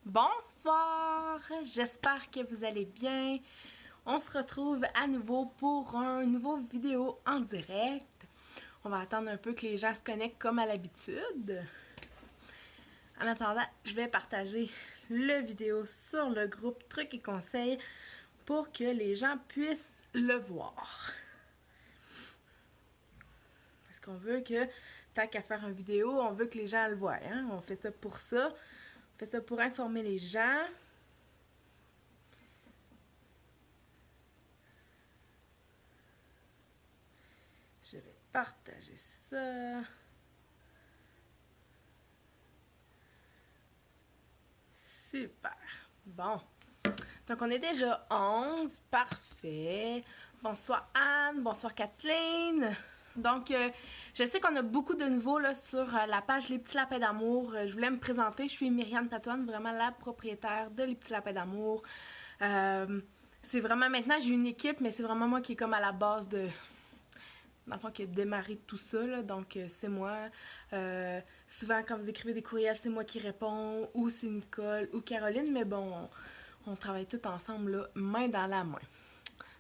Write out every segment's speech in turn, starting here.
Bonsoir, j'espère que vous allez bien. On se retrouve à nouveau pour un nouveau vidéo en direct. On va attendre un peu que les gens se connectent comme à l'habitude. En attendant, je vais partager le vidéo sur le groupe Trucs et Conseils pour que les gens puissent le voir. Parce qu'on veut que, tant qu'à faire une vidéo, on veut que les gens le voient. Hein? On fait ça pour ça. On fait ça pour informer les gens. Je vais partager ça. Super. Bon. Donc, on est déjà 11. Parfait. Bonsoir Anne. Bonsoir Kathleen. Donc, je sais qu'on a beaucoup de nouveaux là, sur la page Les Petits Lapins d'Amour. Je voulais me présenter. Je suis Myriane Patoine, vraiment la propriétaire de Les Petits Lapins d'Amour. C'est vraiment, maintenant, j'ai une équipe, mais c'est vraiment moi qui est comme à la base de... Dans le fond, qui a démarré tout ça, là. Donc c'est moi. Souvent, quand vous écrivez des courriels, c'est moi qui réponds, ou c'est Nicole, ou Caroline, mais bon, on travaille tous ensemble, là, main dans la main.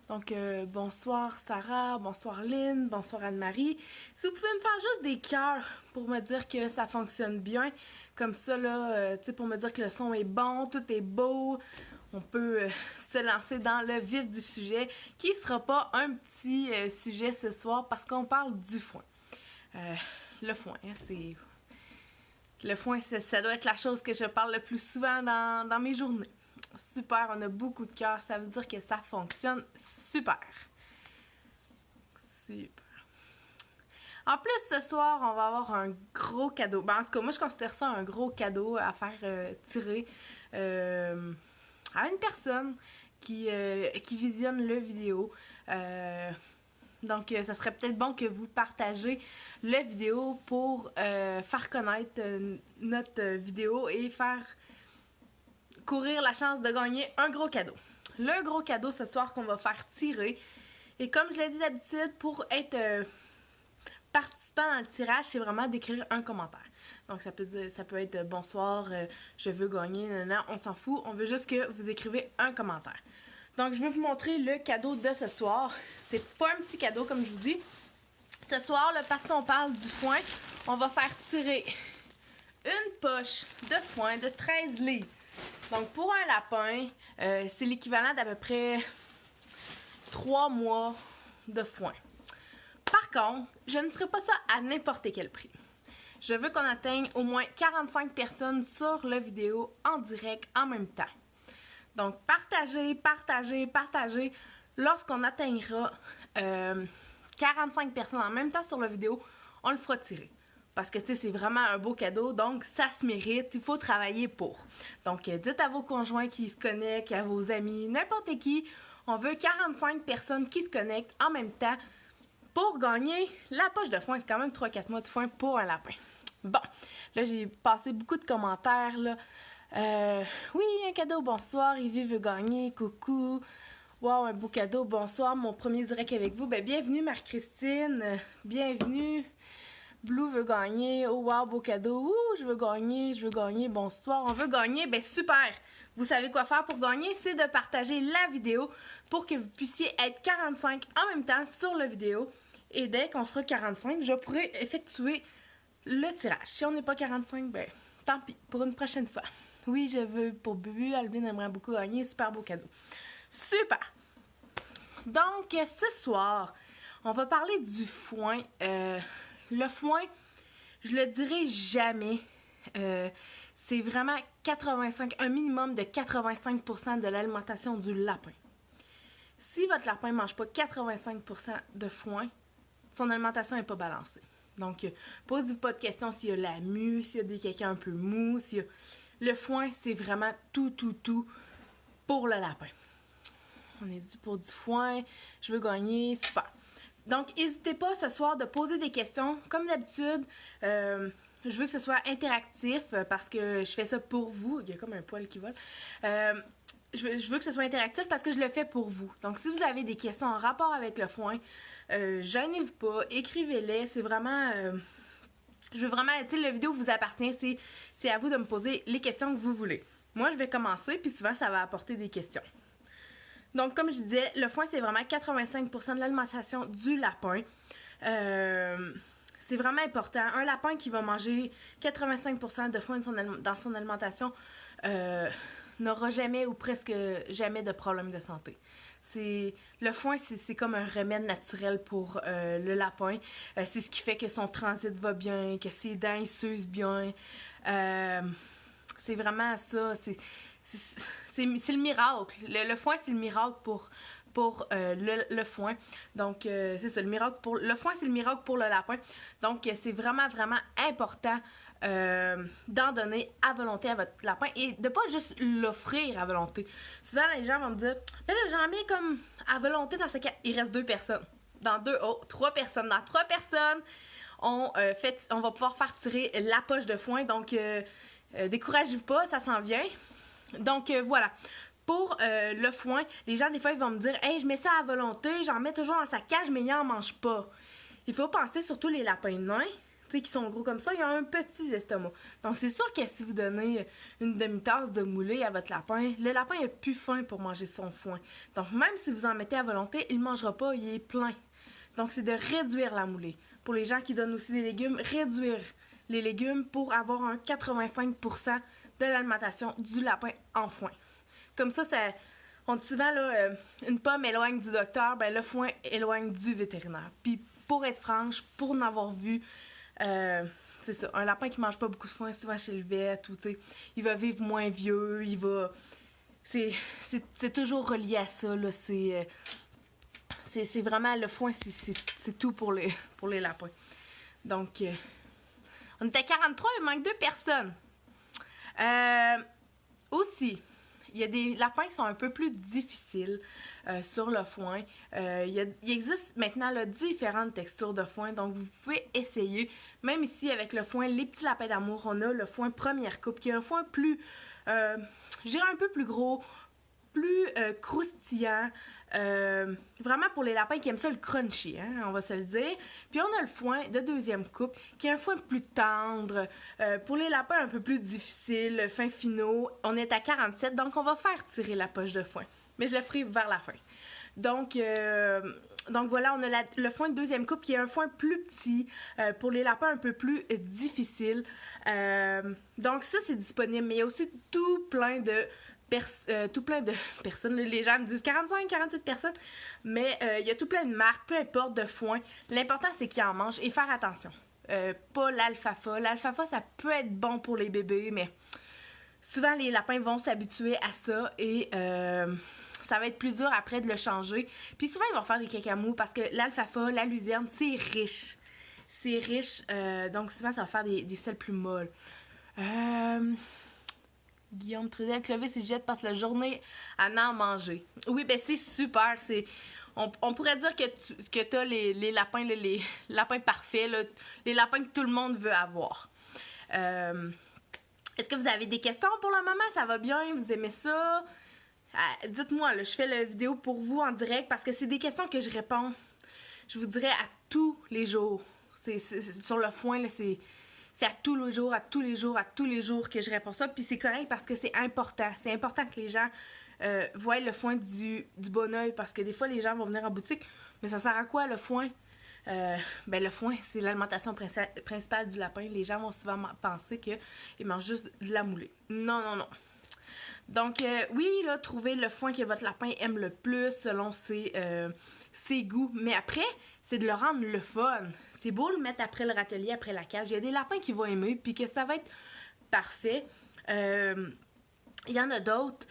Donc, bonsoir Sarah, bonsoir Lynn, bonsoir Anne-Marie. Si vous pouvez me faire juste des cœurs pour me dire que ça fonctionne bien, comme ça, là, tu sais, pour me dire que le son est bon, tout est beau, on peut se lancer dans le vif du sujet, qui sera pas un petit sujet ce soir, parce qu'on parle du foin. Le foin, hein, c'est... Le foin, ça doit être la chose que je parle le plus souvent dans mes journées. Super, on a beaucoup de cœur, ça veut dire que ça fonctionne super. Super. En plus, ce soir, on va avoir un gros cadeau. Ben, en tout cas, moi, je considère ça un gros cadeau à faire tirer à une personne qui visionne le vidéo. Donc, ça serait peut-être bon que vous partagez la vidéo pour faire connaître notre vidéo et faire courir la chance de gagner un gros cadeau. Le gros cadeau ce soir qu'on va faire tirer. Et comme je l'ai dit d'habitude, pour être participant dans le tirage, c'est vraiment d'écrire un commentaire. Donc ça peut être bonsoir, je veux gagner, non, on s'en fout. On veut juste que vous écrivez un commentaire. Donc je vais vous montrer le cadeau de ce soir. C'est pas un petit cadeau comme je vous dis. Ce soir, là, parce qu'on parle du foin, on va faire tirer une poche de foin de 13 livres. Donc, pour un lapin, c'est l'équivalent d'à peu près 3 mois de foin. Par contre, je ne ferai pas ça à n'importe quel prix. Je veux qu'on atteigne au moins 45 personnes sur la vidéo en direct en même temps. Donc, partagez. Lorsqu'on atteignera 45 personnes en même temps sur la vidéo, on le fera tirer. Parce que, tu sais, c'est vraiment un beau cadeau, donc ça se mérite, il faut travailler pour. Donc, dites à vos conjoints qui se connectent, à vos amis, n'importe qui, on veut 45 personnes qui se connectent en même temps pour gagner la poche de foin. C'est quand même 3-4 mois de foin pour un lapin. Bon, là, j'ai passé beaucoup de commentaires, là. Oui, un cadeau, bonsoir, Yves veut gagner, coucou. Wow, un beau cadeau, bonsoir, mon premier direct avec vous. Ben, bienvenue, Marie-Christine, bienvenue. Blue veut gagner. Oh wow, beau cadeau. Ouh, je veux gagner. Bonsoir, on veut gagner. Ben super! Vous savez quoi faire pour gagner? C'est de partager la vidéo pour que vous puissiez être 45 en même temps sur la vidéo. Et dès qu'on sera 45, je pourrai effectuer le tirage. Si on n'est pas 45, ben tant pis, pour une prochaine fois. Oui, je veux pour Bubu. Albin aimerait beaucoup gagner. Super beau cadeau. Super! Donc, ce soir, on va parler du foin. Le foin, je le dirai jamais. C'est vraiment un minimum de 85% de l'alimentation du lapin. Si votre lapin ne mange pas 85% de foin, son alimentation n'est pas balancée. Donc, posez-vous pas de questions s'il y a la mue, s'il y a des caca un peu mou, s'il y a... Le foin, c'est vraiment tout pour le lapin. On est dû pour du foin, je veux gagner, super. Donc, n'hésitez pas ce soir de poser des questions. Comme d'habitude, je veux que ce soit interactif parce que je fais ça pour vous. Il y a comme un poil qui vole. Je veux que ce soit interactif parce que je le fais pour vous. Donc, si vous avez des questions en rapport avec le foin, gênez-vous pas, écrivez-les. C'est vraiment... je veux vraiment... Tu sais, la vidéo vous appartient. C'est à vous de me poser les questions que vous voulez. Moi, je vais commencer, puis souvent, ça va apporter des questions. Donc, comme je disais, le foin, c'est vraiment 85% de l'alimentation du lapin. C'est vraiment important. Un lapin qui va manger 85% de foin dans son alimentation n'aura jamais ou presque jamais de problème de santé. Le foin, c'est comme un remède naturel pour le lapin. C'est ce qui fait que son transit va bien, que ses dents ils s'usent bien. C'est vraiment ça. C'est le miracle. Le foin, c'est le miracle pour le foin. Donc, c'est ça, le foin, c'est le miracle pour le lapin. Donc, c'est vraiment, vraiment important d'en donner à volonté à votre lapin et de pas juste l'offrir à volonté. Souvent, les gens vont me dire, mais là, j'en mets comme à volonté dans ce cas. Il reste 2 personnes. Dans 3 personnes. Dans 3 personnes, on va pouvoir faire tirer la poche de foin. Donc, découragez-vous pas, ça s'en vient. Donc, voilà. Pour le foin, les gens, des fois, ils vont me dire « Hey, je mets ça à volonté, j'en mets toujours dans sa cage, mais il n'en mange pas. » Il faut penser surtout les lapins nains, tu sais, qui sont gros comme ça, ils ont un petit estomac. Donc, c'est sûr que si vous donnez une demi-tasse de moulée à votre lapin, le lapin n'a plus faim pour manger son foin. Donc, même si vous en mettez à volonté, il ne mangera pas, il est plein. Donc, c'est de réduire la moulée. Pour les gens qui donnent aussi des légumes, réduire les légumes pour avoir un 85% de l'alimentation du lapin en foin. Comme ça, on dit souvent, là, une pomme éloigne du docteur, ben le foin éloigne du vétérinaire. Puis, pour être franche, pour en avoir vu, c'est ça, un lapin qui mange pas beaucoup de foin, souvent chez le vet, ou tu sais, il va vivre moins vieux, c'est toujours relié à ça, là, c'est vraiment, le foin, c'est tout pour les lapins. Donc, on est à 43, il manque 2 personnes. Aussi, il y a des lapins qui sont un peu plus difficiles sur le foin. Il existe maintenant là, différentes textures de foin, donc vous pouvez essayer. Même ici, avec le foin Les Petits Lapins d'Amour, on a le foin Première Coupe, qui est un foin plus, je dirais un peu plus gros, plus croustillant. Vraiment pour les lapins qui aiment ça le crunchy, hein, on va se le dire. Puis on a le foin de deuxième coupe, qui est un foin plus tendre. Pour les lapins un peu plus difficile, fin finaux, on est à 47, donc on va faire tirer la poche de foin. Mais je le ferai vers la fin. Donc voilà, on a le foin de deuxième coupe qui est un foin plus petit, pour les lapins un peu plus difficile. Donc ça, c'est disponible, mais il y a aussi tout plein de personnes. Les gens me disent 45, 47 personnes, mais il y a tout plein de marques, peu importe, de foin. L'important, c'est qu'ils en mangent et faire attention. Pas l'alfalfa. L'alfalfa, ça peut être bon pour les bébés, mais souvent, les lapins vont s'habituer à ça et ça va être plus dur après de le changer. Puis souvent, ils vont faire des cacamous parce que l'alfalfa, la luzerne, c'est riche. C'est riche, donc souvent, ça va faire des sels plus molles. Guillaume Trudel, Clovis et Juliette passent la journée à en manger. Oui, ben c'est super. On pourrait dire que tu as les lapins, les lapins parfaits, là, les lapins que tout le monde veut avoir. Est-ce que vous avez des questions pour le moment? Ça va bien? Vous aimez ça? Dites-moi, là, je fais la vidéo pour vous en direct parce que c'est des questions que je réponds, je vous dirais, à tous les jours. C'est sur le foin, là, c'est à tous les jours, à tous les jours que je réponds ça. Puis c'est correct parce que c'est important. C'est important que les gens voient le foin du bon oeil parce que des fois, les gens vont venir en boutique. Mais ça sert à quoi, le foin? Ben le foin, c'est l'alimentation principale du lapin. Les gens vont souvent penser qu'ils mangent juste de la moulée. Non, non, non. Donc, oui, là, trouvez le foin que votre lapin aime le plus selon ses goûts. Mais après, c'est de le rendre le fun. C'est beau le mettre après le râtelier, après la cage. Il y a des lapins qui vont aimer, puis que ça va être parfait. Il y en a d'autres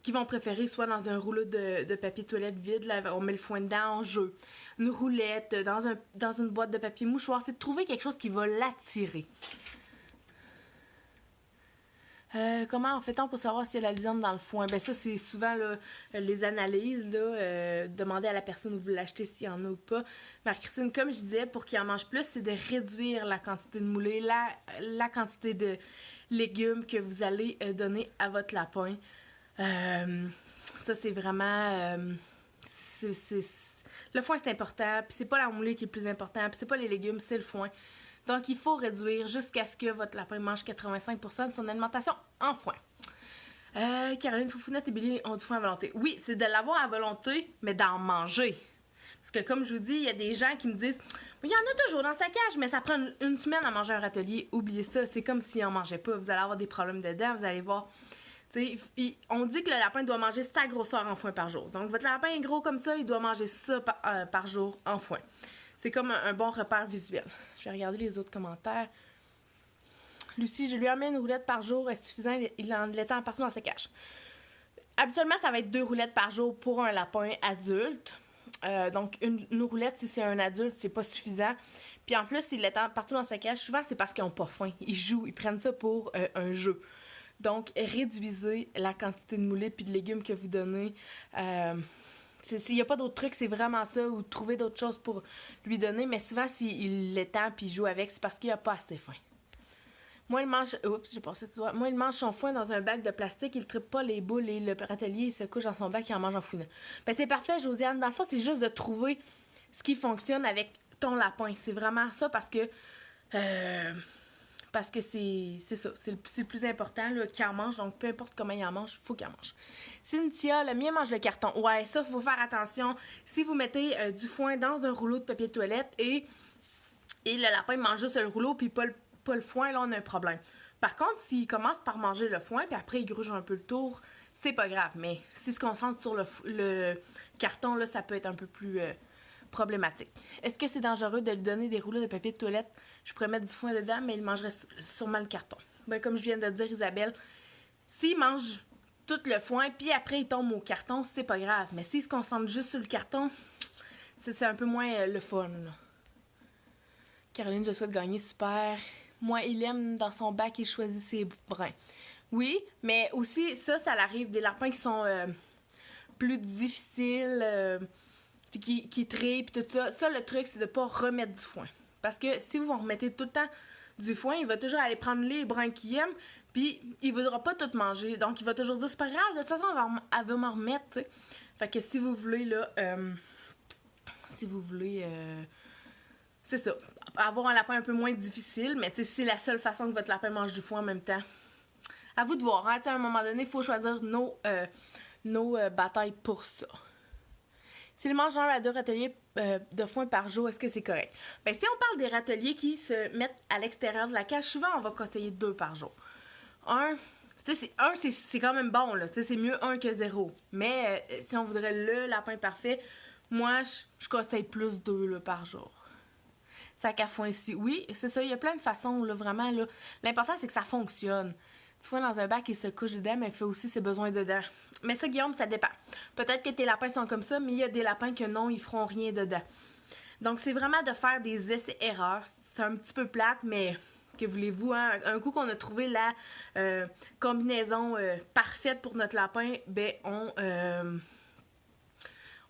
qui vont préférer soit dans un rouleau de papier toilette vide, là, on met le foin dedans en jeu. Une roulette, dans une boîte de papier mouchoir. C'est de trouver quelque chose qui va l'attirer. Comment fait-on pour savoir s'il y a la luzerne dans le foin? Ben ça, c'est souvent là, les analyses, là, demander à la personne où vous l'achetez s'il y en a ou pas. Marie-Christine, comme je disais, pour qu'il en mange plus, c'est de réduire la quantité de moulée, la quantité de légumes que vous allez donner à votre lapin. Ça, c'est vraiment... Le foin, c'est important, puis c'est pas la moulée qui est le plus important, puis c'est pas les légumes, c'est le foin. Donc, il faut réduire jusqu'à ce que votre lapin mange 85% de son alimentation en foin. Caroline Foufounette et Billy ont du foin à volonté. Oui, c'est de l'avoir à volonté, mais d'en manger. Parce que comme je vous dis, il y a des gens qui me disent « Il y en a toujours dans sa cage, mais ça prend une semaine à manger un râtelier. » Oubliez ça, c'est comme s'il n'en mangeait pas. Vous allez avoir des problèmes dedans, vous allez voir. On dit que le lapin doit manger sa grosseur en foin par jour. Donc, votre lapin est gros comme ça, il doit manger ça par jour en foin. C'est comme un bon repère visuel. Je vais regarder les autres commentaires. Lucie, je lui emmène une roulette par jour, est suffisant, il en l'étend partout dans sa cage. Habituellement, ça va être 2 roulettes par jour pour un lapin adulte. Donc, une roulette, si c'est un adulte, c'est pas suffisant. Puis en plus, s'il l'étend partout dans sa cage, souvent, c'est parce qu'ils n'ont pas faim. Ils jouent, ils prennent ça pour un jeu. Donc, réduisez la quantité de moulées puis de légumes que vous donnez. S'il n'y a pas d'autres trucs, c'est vraiment ça, ou trouver d'autres choses pour lui donner. Mais souvent, s'il l'étend puis il joue avec, c'est parce qu'il n'a pas assez faim. Moi, il mange... Oups, j'ai passé tout droit. Moi, il mange son foin dans un bac de plastique. Il ne trippe pas les boules et le râtelier, il se couche dans son bac et en mange en fouinant. Ben, c'est parfait, Josiane. Dans le fond, c'est juste de trouver ce qui fonctionne avec ton lapin. C'est vraiment ça parce que c'est ça. C'est le plus important qu'il en mange. Donc, peu importe comment il en mange, il faut qu'il en mange. Cynthia, le mien mange le carton. Ouais, ça, il faut faire attention. Si vous mettez du foin dans un rouleau de papier de toilette et le lapin mange juste le rouleau puis pas le foin, là, on a un problème. Par contre, s'il commence par manger le foin, puis après, il gruge un peu le tour, c'est pas grave. Mais s'il se concentre sur le carton, là, ça peut être un peu plus problématique. Est-ce que c'est dangereux de lui donner des rouleaux de papier de toilette? Je pourrais mettre du foin dedans, mais il mangerait sûrement le carton. Ben, comme je viens de dire, Isabelle, s'il mange tout le foin, puis après, il tombe au carton, c'est pas grave. Mais s'il se concentre juste sur le carton, c'est un peu moins le fun, là. Caroline, je souhaite gagner, super. Moi, il aime dans son bac, il choisit ses brins. Oui, mais aussi, ça l'arrive des lapins qui sont plus difficiles, qui tripent, tout ça. Ça, le truc, c'est de ne pas remettre du foin. Parce que si vous en remettez tout le temps du foin, il va toujours aller prendre les brins qu'il aime, puis il ne voudra pas tout manger. Donc, il va toujours dire, c'est pas grave, de toute façon, elle va m'en remettre, tu sais. Fait que si vous voulez, là, c'est ça. Avoir un lapin un peu moins difficile, mais c'est la seule façon que votre lapin mange du foin en même temps. À vous de voir, hein? À un moment donné, il faut choisir nos batailles pour ça. S'il mange 1 à 2 râteliers de foin par jour, est-ce que c'est correct? Ben, si on parle des râteliers qui se mettent à l'extérieur de la cage, souvent on va conseiller 2 par jour. C'est quand même bon, là. C'est mieux 1 que 0. Mais si on voudrait le lapin parfait, moi, je conseille plus 2 là, par jour. Sac à foin ici. Oui, c'est ça. Il y a plein de façons, là, vraiment. Là. L'important, c'est que ça fonctionne. Tu vois, dans un bac, il se couche dedans, mais il fait aussi ses besoins dedans. Mais ça, Guillaume, ça dépend. Peut-être que tes lapins sont comme ça, mais il y a des lapins que non, ils feront rien dedans. Donc, c'est vraiment de faire des essais-erreurs. C'est un petit peu plate, mais que voulez-vous, hein? Un coup qu'on a trouvé la combinaison parfaite pour notre lapin, ben,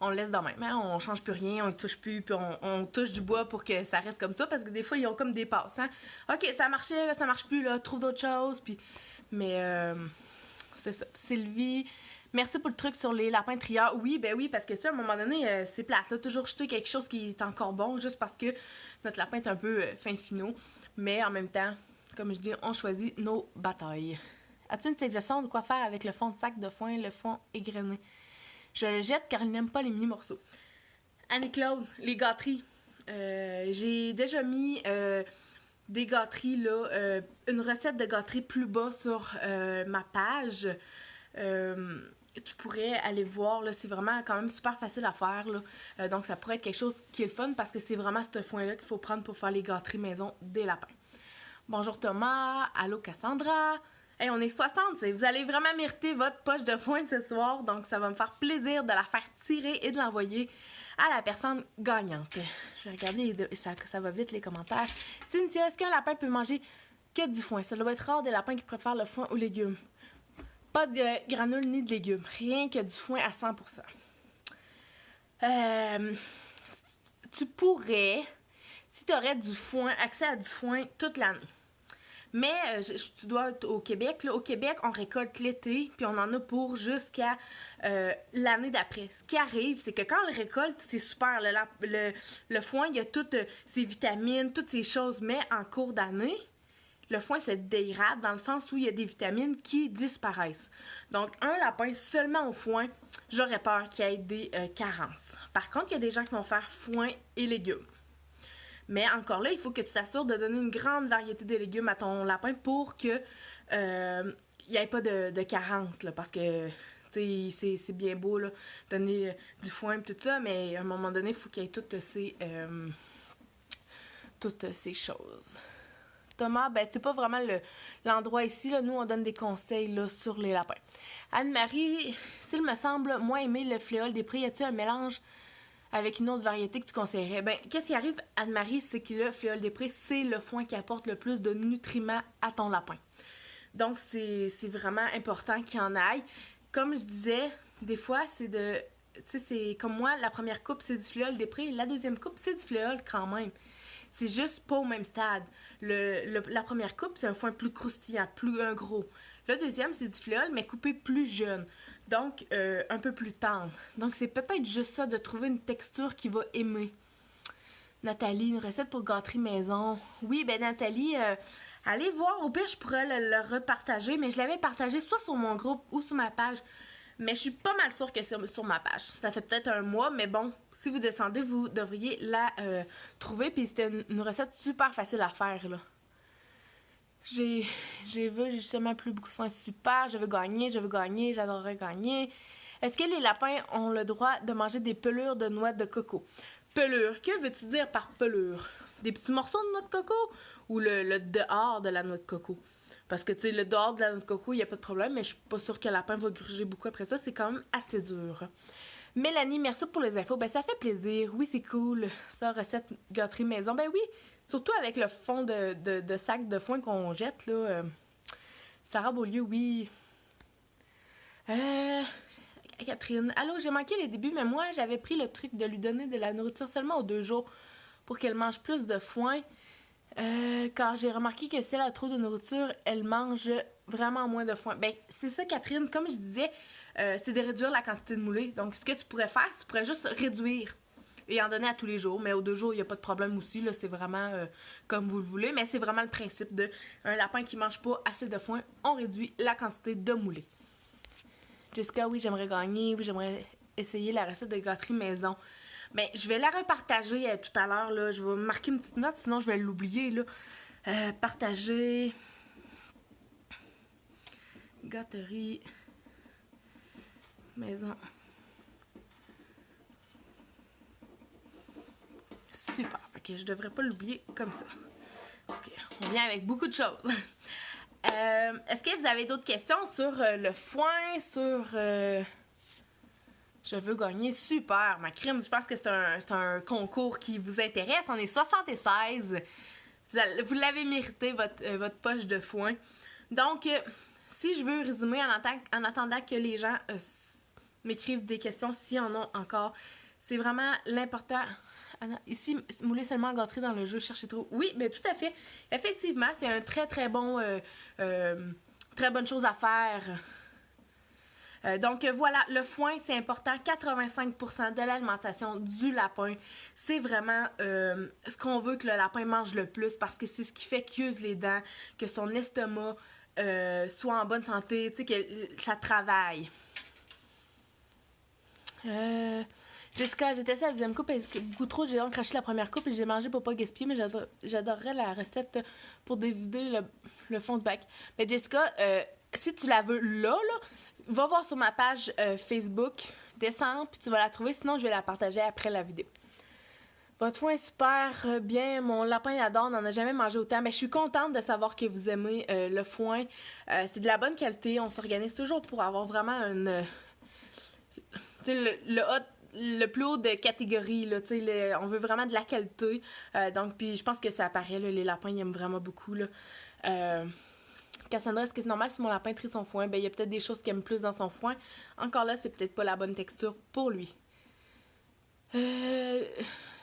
on le laisse de même, hein? On change plus rien, on ne touche plus, puis on touche du bois pour que ça reste comme ça, parce que des fois, ils ont comme des passes, hein? OK, ça marchait, là, ça marche plus, là, trouve d'autres choses, puis... Mais, c'est ça. Sylvie, merci pour le truc sur les lapins trieurs. Oui, ben oui, parce que, tu sais, à un moment donné, c'est plate, là, toujours jeter quelque chose qui est encore bon, juste parce que notre lapin est un peu fin finot, mais en même temps, comme je dis, on choisit nos batailles. As-tu une suggestion de quoi faire avec le fond de sac de foin, le fond égrené? Je le jette car il n'aime pas les mini-morceaux. Annie-Claude, les gâteries. J'ai déjà mis des gâteries, là, une recette de gâteries plus bas sur ma page. Tu pourrais aller voir, là, c'est vraiment quand même super facile à faire, là. Donc, ça pourrait être quelque chose qui est le fun parce que c'est vraiment ce foin-là qu'il faut prendre pour faire les gâteries maison des lapins. Bonjour Thomas, allô Cassandra. Hey, on est 60, vous allez vraiment mériter votre poche de foin ce soir, donc ça va me faire plaisir de la faire tirer et de l'envoyer à la personne gagnante. Je vais regarder, ça va vite les commentaires. Cynthia, est-ce qu'un lapin peut manger que du foin? Ça doit être rare des lapins qui préfèrent le foin aux légumes. Pas de granules ni de légumes, rien que du foin à 100%. Tu pourrais, si tu aurais du foin, accès à du foin toute l'année. Mais tu dois être au Québec. Là, au Québec, on récolte l'été, puis on en a pour jusqu'à l'année d'après. Ce qui arrive, c'est que quand on le récolte, c'est super. Le foin, il y a toutes ses vitamines, toutes ces choses. Mais en cours d'année, le foin se dégrade dans le sens où il y a des vitamines qui disparaissent. Donc, un lapin seulement au foin, j'aurais peur qu'il y ait des carences. Par contre, il y a des gens qui vont faire foin et légumes. Mais encore là, il faut que tu t'assures de donner une grande variété de légumes à ton lapin pour que il n'y ait pas de carence, là, parce que c'est bien beau là, donner du foin et tout ça, mais à un moment donné, il faut qu'il y ait toutes ces choses. Thomas, ben c'est pas vraiment l'endroit ici, là. Nous, on donne des conseils là, sur les lapins. Anne-Marie, s'il me semble moins aimer le fléau des prés, y a-t-il un mélange avec une autre variété que tu conseillerais? Ben, qu'est-ce qui arrive, Anne-Marie, c'est que le fléau des prés, c'est le foin qui apporte le plus de nutriments à ton lapin. Donc, c'est vraiment important qu'il y en aille. Comme je disais, des fois, c'est de... Tu sais, c'est comme moi, la première coupe, c'est du fléau des prés. La deuxième coupe, c'est du fléau quand même. C'est juste pas au même stade. La première coupe, c'est un foin plus croustillant, plus gros. Le deuxième, c'est du fléau, mais coupé plus jeune. Donc, un peu plus tendre. Donc, c'est peut-être juste ça, de trouver une texture qu'il va aimer. Nathalie, une recette pour gâterie maison. Oui, ben Nathalie, allez voir. Au pire, je pourrais le repartager, mais je l'avais partagé soit sur mon groupe ou sur ma page. Mais je suis pas mal sûre que c'est sur ma page. Ça fait peut-être un mois, mais bon, si vous descendez, vous devriez la trouver. Puis c'était une recette super facile à faire, là. J'ai vu justement plus beaucoup de fois super. Je veux gagner, j'adorerais gagner. Est-ce que les lapins ont le droit de manger des pelures de noix de coco? Pelure, que veux-tu dire par pelure? Des petits morceaux de noix de coco ou le dehors de la noix de coco? Parce que, tu sais, le dehors de la noix de coco, il n'y a pas de problème, mais je suis pas sûre que le lapin va gruger beaucoup après ça. C'est quand même assez dur. Mélanie, merci pour les infos. Ben, ça fait plaisir. Oui, c'est cool. Ça, recette gâterie maison. Ben oui, surtout avec le fond de sac de foin qu'on jette, là. Sarah Beaulieu, oui. Catherine, allô, j'ai manqué les débuts, mais moi, j'avais pris le truc de lui donner de la nourriture seulement aux 2 jours pour qu'elle mange plus de foin. Car j'ai remarqué que si elle a trop de nourriture, elle mange vraiment moins de foin. Ben, c'est ça, Catherine. Comme je disais, c'est de réduire la quantité de moulée. Donc, ce que tu pourrais faire, tu pourrais juste réduire et en donner à tous les jours. Mais aux 2 jours, il n'y a pas de problème aussi. Là, c'est vraiment comme vous le voulez. Mais c'est vraiment le principe de un lapin qui mange pas assez de foin, on réduit la quantité de moulée. Jessica, oui, j'aimerais gagner. Oui, j'aimerais essayer la recette de gâterie maison. Ben, je vais la repartager tout à l'heure, là. Je vais marquer une petite note, sinon je vais l'oublier, là. Partager. Gâterie. Maison. Super. Ok, je devrais pas l'oublier comme ça. Parce qu'on vient avec beaucoup de choses. Est-ce que vous avez d'autres questions sur le foin, sur... Je veux gagner. Super, ma crème. Je pense que c'est un concours qui vous intéresse. On est 76. Vous l'avez mérité, votre poche de foin. Donc, si je veux résumer en attendant que les gens m'écrivent des questions, s'ils en ont encore, c'est vraiment l'important. Ici, mouler seulement en gâterie dans le jeu, cherchez trop. Oui, mais tout à fait. Effectivement, c'est un très, très bon... très bonne chose à faire. Donc voilà, le foin, c'est important. 85% de l'alimentation du lapin, c'est vraiment ce qu'on veut que le lapin mange le plus parce que c'est ce qui fait qu'il use les dents, que son estomac soit en bonne santé, tu sais, que ça travaille. Jessica, j'ai testé la deuxième coupe et beaucoup trop, j'ai donc craché la première coupe et j'ai mangé pour pas gaspiller, mais j'adorerais la recette pour dévider le fond de bac. Mais Jessica, si tu la veux là, va voir sur ma page Facebook, descends, puis tu vas la trouver, sinon je vais la partager après la vidéo. Votre foin est super bien, mon lapin adore, on n'en a jamais mangé autant, mais je suis contente de savoir que vous aimez le foin. C'est de la bonne qualité, on s'organise toujours pour avoir vraiment le plus haut de catégorie, là, on veut vraiment de la qualité. Donc, puis je pense que ça apparaît, là, les lapins, ils aiment vraiment beaucoup. Là. Cassandra, est-ce que c'est normal si mon lapin trie son foin? Ben, il y a peut-être des choses qu'il aime plus dans son foin. Encore là, c'est peut-être pas la bonne texture pour lui.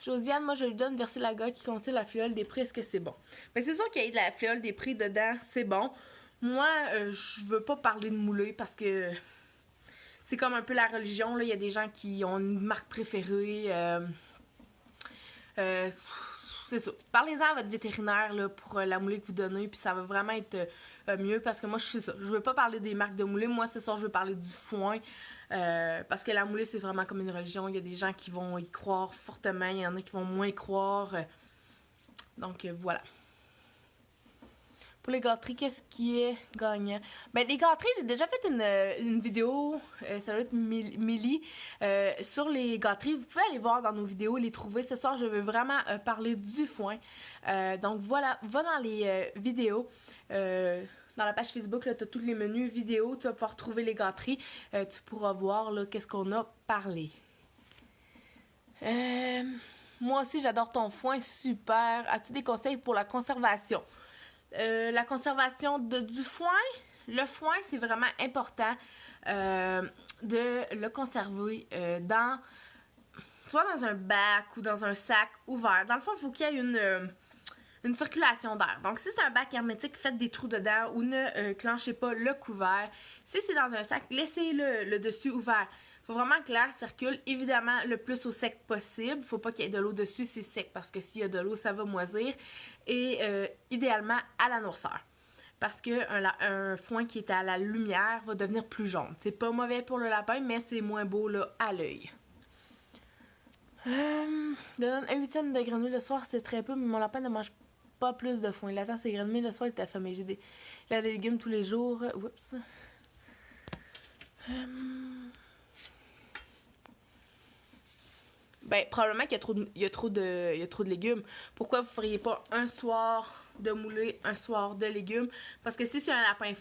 Josiane, moi, je lui donne verser la gomme qui contient la fléole des prés. Est-ce que c'est bon? Ben, c'est sûr qu'il y ait de la fléole des prés dedans, c'est bon. Moi, je veux pas parler de moulé parce que c'est comme un peu la religion. Là. Il y a des gens qui ont une marque préférée. c'est ça. Parlez-en à votre vétérinaire là, pour la moulée que vous donnez, puis ça va vraiment être mieux parce que moi, c'est ça. Je veux pas parler des marques de moulée. Moi, c'est ça, je veux parler du foin. Parce que la moulée, c'est vraiment comme une religion. Il y a des gens qui vont y croire fortement, il y en a qui vont moins y croire. Donc, voilà. Pour les gâteries, qu'est-ce qui est gagnant? Ben, les gâteries, j'ai déjà fait une vidéo, ça doit être Millie, sur les gâteries. Vous pouvez aller voir dans nos vidéos, les trouver. Ce soir, je veux vraiment parler du foin. Donc, voilà, va dans les vidéos. Dans la page Facebook, tu as tous les menus vidéo. Tu vas pouvoir trouver les gâteries. Tu pourras voir qu'est-ce qu'on a parlé. Moi aussi, j'adore ton foin. Super. As-tu des conseils pour la conservation? La conservation du foin. Le foin, c'est vraiment important de le conserver soit dans un bac ou dans un sac ouvert. Dans le fond, il faut qu'il y ait une circulation d'air. Donc, si c'est un bac hermétique, faites des trous dedans ou ne clenchez pas le couvert. Si c'est dans un sac, laissez le dessus ouvert. Il faut vraiment que l'air circule, évidemment, le plus au sec possible. Il ne faut pas qu'il y ait de l'eau dessus, c'est sec, parce que s'il y a de l'eau, ça va moisir. Et idéalement, à la noirceur. Parce qu'un foin qui est à la lumière va devenir plus jaune. C'est pas mauvais pour le lapin, mais c'est moins beau là, à l'œil. Donne un huitième de grenouille le soir, c'est très peu, mais mon lapin ne mange pas plus de foin. Il attend ses grenouilles le soir, il est affamé. Il a des légumes tous les jours. Oups. Ben, probablement qu'il y a trop de légumes. Pourquoi vous feriez pas un soir de moulée, un soir de légumes? Parce que si c'est un lapin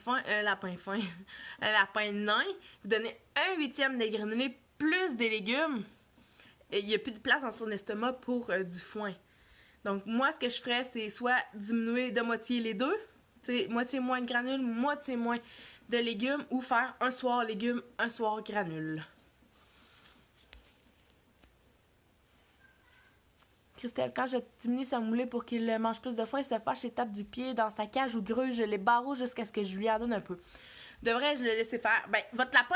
nain, vous donnez un huitième des grenouilles plus des légumes, et il n'y a plus de place dans son estomac pour du foin. Donc, moi, ce que je ferais, c'est soit diminuer de moitié les deux, moitié moins de granules, moitié moins de légumes, ou faire un soir légumes, un soir granules. Christelle, quand je diminue sa moulée pour qu'il mange plus de foin, il se fâche et tape du pied dans sa cage ou gruge les barreaux jusqu'à ce que je lui en donne un peu. Devrais-je le laisser faire? Ben, votre lapin,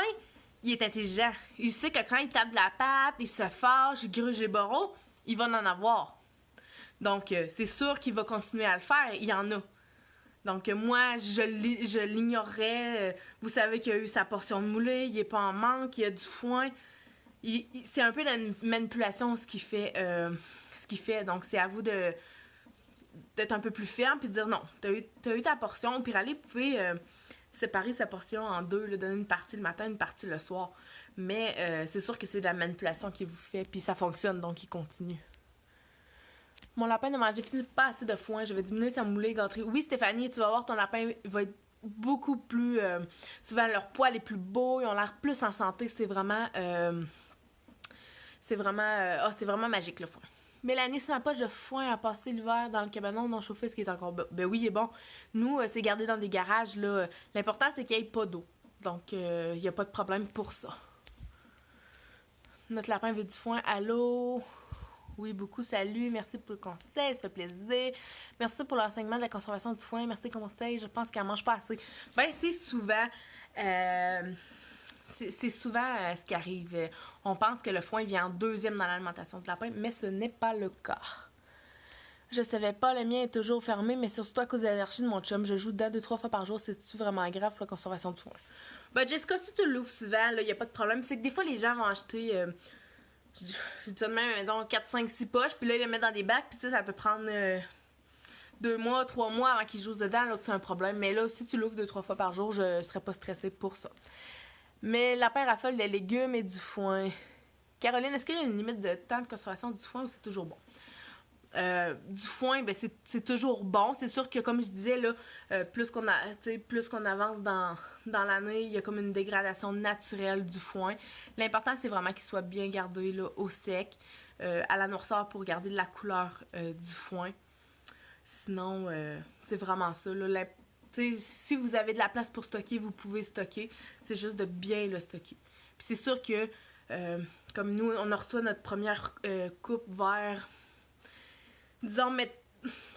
il est intelligent. Il sait que quand il tape de la patte, il se fâche, il gruge les barreaux, il va en avoir. Donc, c'est sûr qu'il va continuer à le faire. Il y en a. Donc, moi, je l'ignorerais. Vous savez qu'il a eu sa portion de moulée, il n'est pas en manque, il y a du foin. C'est un peu la manipulation ce qu'il fait. Donc, c'est à vous d'être un peu plus ferme puis de dire non, t'as eu ta portion. Puis aller, vous pouvez séparer sa portion en deux, lui donner une partie le matin, une partie le soir. Mais c'est sûr que c'est de la manipulation qu'il vous fait, puis ça fonctionne, donc il continue. Mon lapin ne mange définitivement pas assez de foin. Je vais diminuer sa moulée gâterie. Oui, Stéphanie, tu vas voir, ton lapin va être beaucoup plus... souvent, leur poil est plus beau, ils ont l'air plus en santé. C'est vraiment... c'est vraiment magique, le foin. Mélanie, c'est ma poche de foin à passer l'hiver dans le cabanon non chauffé, ce qui est encore bon. Ben oui, il est bon. Nous, c'est gardé dans des garages, là. L'important, c'est qu'il n'y ait pas d'eau. Donc, il n'y a pas de problème pour ça. Notre lapin veut du foin. Allô? Oui, beaucoup. Salut. Merci pour le conseil. Ça fait plaisir. Merci pour l'enseignement de la conservation du foin. Merci conseil. Je pense qu'elle ne mange pas assez. Ben, c'est souvent... c'est souvent ce qui arrive. On pense que le foin vient en deuxième dans l'alimentation du lapin, mais ce n'est pas le cas. Je savais pas, le mien est toujours fermé, mais surtout à cause de l'allergie de mon chum. Je joue dedans 2-3 fois par jour. C'est-tu vraiment grave pour la conservation du foin? Ben, Jessica, si tu l'ouvres souvent, il n'y a pas de problème. C'est que des fois, les gens vont acheter... je dis ça de même, donc 4, 5, 6 poches, puis là, ils les mettent dans des bacs, puis tu sais, ça peut prendre 2 mois, 3 mois avant qu'ils jouent dedans, là, que c'est un problème. Mais là, si tu l'ouvres 2-3 fois par jour, je serais pas stressée pour ça. Mais lapin raffole des légumes et du foin. Caroline, est-ce qu'il y a une limite de temps de conservation du foin ou c'est toujours bon? Du foin, ben c'est toujours bon. C'est sûr que, comme je disais, là, plus qu'on avance dans l'année, il y a comme une dégradation naturelle du foin. L'important, c'est vraiment qu'il soit bien gardé là, au sec, à la noirceur pour garder la couleur du foin. Sinon, c'est vraiment ça. Là, si vous avez de la place pour stocker, vous pouvez stocker. C'est juste de bien le stocker. Puis c'est sûr que, comme nous, on a reçu notre première coupe vers... Disons,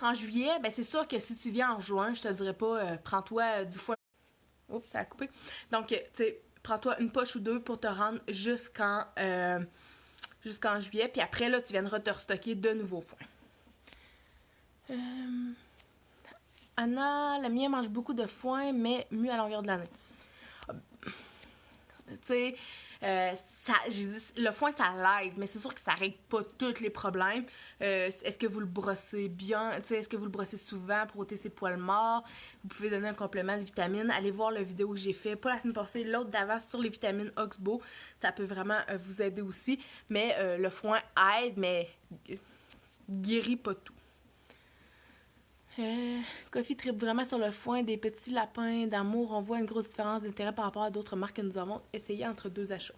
en juillet, ben c'est sûr que si tu viens en juin, je te dirais pas, prends-toi du foin. Oups, ça a coupé. Donc, tu sais, prends-toi une poche ou deux pour te rendre jusqu'en juillet. Puis après, là, tu viendras te restocker de nouveaux foin. Anna, la mienne mange beaucoup de foin, mais mieux à longueur de l'année. Tu sais, j'ai dit, le foin, ça l'aide, mais c'est sûr que ça règle pas tous les problèmes. Est-ce que vous le brossez bien? Tu sais, est-ce que vous le brossez souvent pour ôter ses poils morts? Vous pouvez donner un complément de vitamines. Allez voir la vidéo que j'ai fait, pas la semaine passée, l'autre d'avant sur les vitamines Oxbow. Ça peut vraiment vous aider aussi. Mais le foin aide, mais guérit pas tout. Kofi tripe vraiment sur le foin des petits lapins d'amour. On voit une grosse différence d'intérêt par rapport à d'autres marques que nous avons essayées entre deux achats.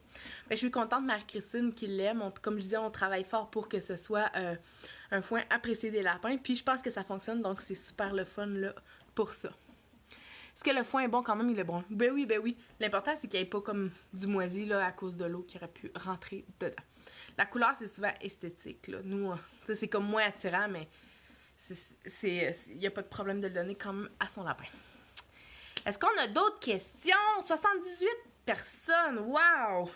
Je suis contente, Marie-Christine, qui l'aime. Comme je disais, on travaille fort pour que ce soit un foin apprécié des lapins. Puis je pense que ça fonctionne, donc c'est super le fun là, pour ça. Est-ce que le foin est bon quand même? Il est bon. Ben oui. L'important, c'est qu'il n'y ait pas comme du moisi là, à cause de l'eau qui aurait pu rentrer dedans. La couleur, c'est souvent esthétique. Là. Nous, c'est comme moins attirant, mais il n'y a pas de problème de le donner quand même à son lapin. Est-ce qu'on a d'autres questions? 78 personnes! Wow!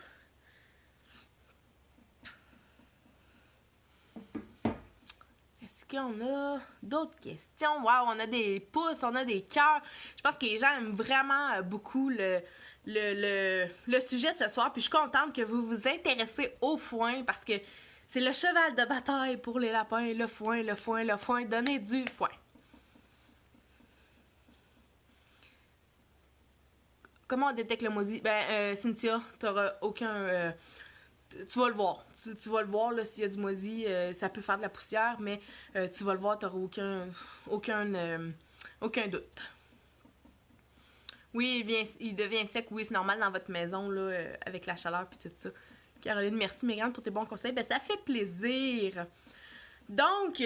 Est-ce qu'on a d'autres questions? Wow, on a des pouces, on a des cœurs. Je pense que les gens aiment vraiment beaucoup le sujet de ce soir. Puis je suis contente que vous vous intéressez au foin parce que c'est le cheval de bataille pour les lapins, le foin. Donnez du foin. Comment on détecte le moisi? Cynthia, t'auras aucun... tu vas le voir. Tu vas le voir, là, s'il y a du moisi, ça peut faire de la poussière, mais tu vas le voir, t'auras aucun doute. Oui, il devient sec, oui, c'est normal dans votre maison, là, avec la chaleur puis tout ça. Caroline, merci Mégane pour tes bons conseils. Ça fait plaisir. Donc,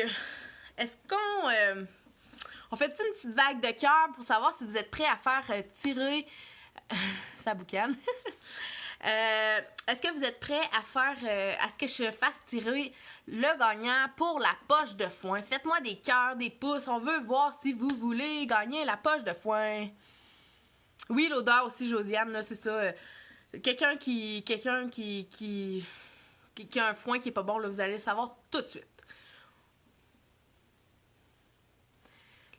est-ce qu'on on fait une petite vague de cœur pour savoir si vous êtes prêts à faire tirer sa boucane? Est-ce que vous êtes prêts à faire à ce que je fasse tirer le gagnant pour la poche de foin? Faites-moi des cœurs, des pouces. On veut voir si vous voulez gagner la poche de foin. Oui, l'odeur aussi, Josiane, là, c'est ça. Quelqu'un qui a un foin qui est pas bon, là, vous allez le savoir tout de suite.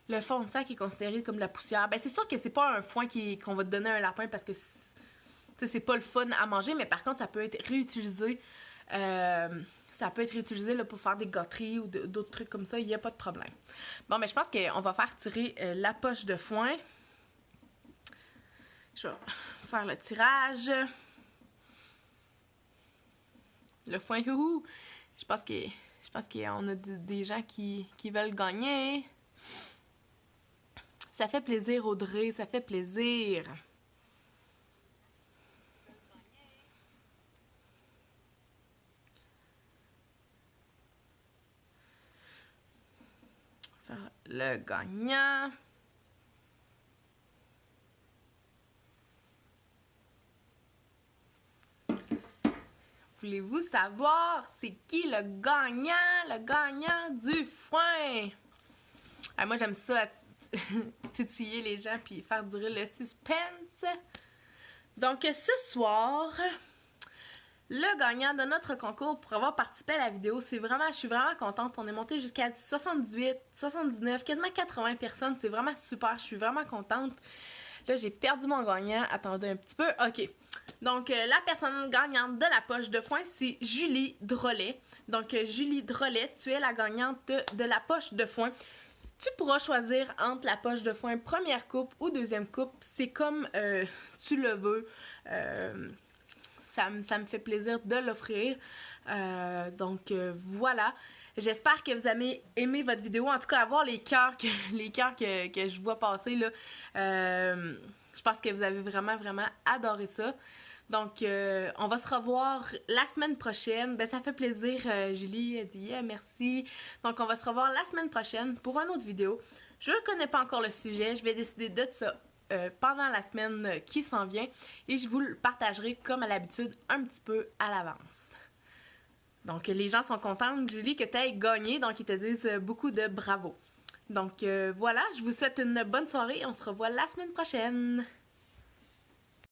Le fond de sac est considéré comme de la poussière. C'est sûr que c'est pas un foin qu'on va te donner à un lapin parce que c'est pas le fun à manger, mais par contre, ça peut être réutilisé. Ça peut être réutilisé là, pour faire des gâteries ou d'autres trucs comme ça, il n'y a pas de problème. Bon, je pense qu'on va faire tirer la poche de foin. Je vais faire le tirage. Le foin, youhou! Je pense qu'on a des gens qui veulent gagner. Ça fait plaisir, Audrey, ça fait plaisir. Faire le gagnant. Voulez-vous savoir c'est qui le gagnant du foin? Moi, j'aime ça, titiller les gens puis faire durer le suspense. Donc, ce soir, le gagnant de notre concours pour avoir participé à la vidéo, je suis vraiment contente. On est monté jusqu'à 78, 79, quasiment 80 personnes. C'est vraiment super, je suis vraiment contente. Là, j'ai perdu mon gagnant. Attendez un petit peu. OK. Donc, la personne gagnante de la poche de foin, c'est Julie Drolet. Donc, Julie Drolet, tu es la gagnante de la poche de foin. Tu pourras choisir entre la poche de foin première coupe ou deuxième coupe. C'est comme tu le veux. Ça me fait plaisir de l'offrir. Donc, voilà. J'espère que vous avez aimé votre vidéo. En tout cas, à voir les cœurs que je vois passer, là. Je pense que vous avez vraiment adoré ça. Donc, on va se revoir la semaine prochaine. Ça fait plaisir, Julie. Elle dit yeah, merci. Donc, on va se revoir la semaine prochaine pour une autre vidéo. Je ne connais pas encore le sujet. Je vais décider de ça pendant la semaine qui s'en vient. Et je vous le partagerai comme à l'habitude un petit peu à l'avance. Donc, les gens sont contents, Julie, que tu aies gagné. Donc, ils te disent beaucoup de bravo. Donc, voilà, je vous souhaite une bonne soirée. On se revoit la semaine prochaine.